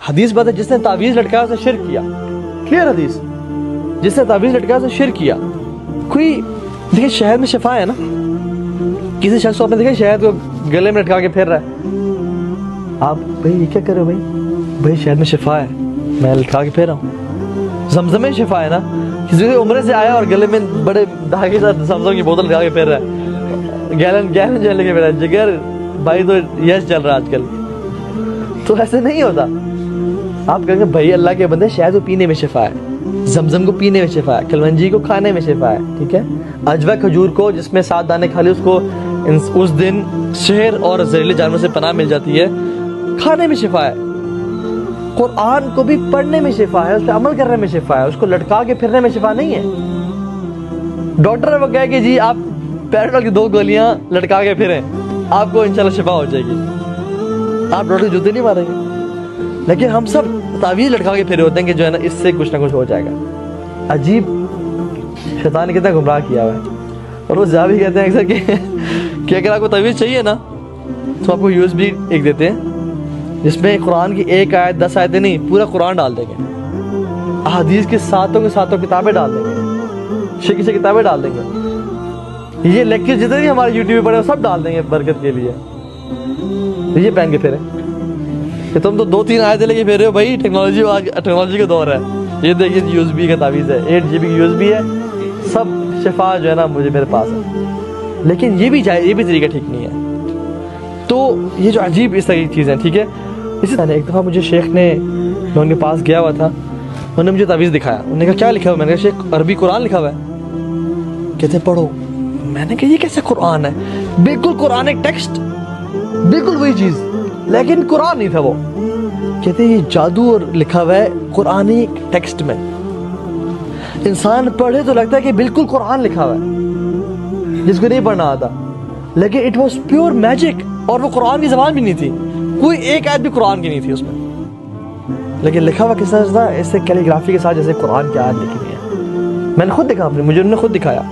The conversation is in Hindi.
हदीस बात है, जिसने तावीज़ लटकाया उसने शिर्क किया। क्लियर हदीस, जिसने तावीज़ लटकाया उसने शिर्क किया। कोई देखिए शहद में शिफा है ना, किसी शख्स को आपने देखा शहद को गले में लटका के फिर रहा है, आप भाई ये क्या कर रहे हो? भाई शहद में शिफा है, मैं लटका के फिर रहा हूँ। जमजम में शिफा है ना, किसी को उम्र से आया और गले में बड़े धागे से जमजम की बोतल लगा के फिर रहा है, गैलन जो लेके फिर रहा है। जिगर भाई तो यश चल रहा है आजकल, तो ऐसे नहीं होता। आप कहेंगे भाई अल्लाह के बंदे शहद को पीने में शिफा है, जमजम को पीने में शिफा है, कलवंजी को खाने में शिफा है, ठीक है। अजवा खजूर को जिसमें 7 दाने खा लिए उसको उस दिन शहर और जहरीले जानवर से पनाह मिल जाती है, खाने में शिफा है। कुरान को भी पढ़ने में शिफा है, उस पर अमल करने में शिफा है, उसको लटका के फिरने में शिफा नहीं है। डॉक्टर वो कहे कि जी आप पैराडोल की 2 गोलियां लटका के फिरें, आपको इंशाल्लाह शिफा हो जाएगी। आप डॉक्टर जूते नहीं मारेंगे, लेकिन हम सब तावीज़ लटका के फिरे होते हैं कि जो है ना इससे कुछ ना कुछ हो जाएगा। अजीब, शैतान ने कितना गुमराह किया हुआ है। और वो ज़्यादा भी कहते हैं अक्सर कि अगर आपको तावीज़ चाहिए ना तो आपको यूएसबी एक देते हैं जिसमें कुरान की 1 आयत 10 आयतें नहीं, पूरा कुरान डाल देंगे, अहादीस की 7 किताबें डाल देंगे, शिकी से किताबें डाल देंगे, ये लेक्चर जितने भी हमारे यूट्यूब पे पड़े वो सब डाल देंगे बरकत के लिए। ये पहन के फिरे कि तुम तो 2-3 आयतें लेके फिर रहे हो भाई, टेक्नोलॉजी का दौर है। ये देखिए यूएसबी का तावीज़ है, 8 GB की यूएसबी है, सब शिफा जो है ना मेरे पास है। लेकिन ये भी तरीका ठीक नहीं है। तो ये जो अजीब इस तरह की चीज़ें, ठीक है। इसी तरह एक दफ़ा मुझे शेख ने, मैं उनके पास गया हुआ था, उन्होंने मुझे तावीज़ दिखाया। उन्होंने कहा क्या लिखा हुआ? मैंने कहा शेख अरबी कुरान लिखा हुआ है। कहते पढ़ो। मैंने कहा ये कैसे कुरान है? बिल्कुल कुरान एक टेक्स्ट, बिल्कुल वही चीज़, लेकिन कुरान नहीं था वो। कहते ये जादू और लिखा हुआ है कुरानी टेक्स्ट में, इंसान पढ़े तो लगता है कि बिल्कुल कुरान लिखा हुआ है, जिसको नहीं पढ़ना आता, लेकिन इट वॉज प्योर मैजिक। और वो कुरान की ज़बान भी नहीं थी, कोई एक आयत भी कुरान की नहीं थी उसमें, लेकिन लिखा हुआ किस तरह था, ऐसे कैलीग्राफी के साथ जैसे कुरान की आयत लिखी हुई है। मैंने खुद देखा, मुझे उन्होंने खुद दिखाया।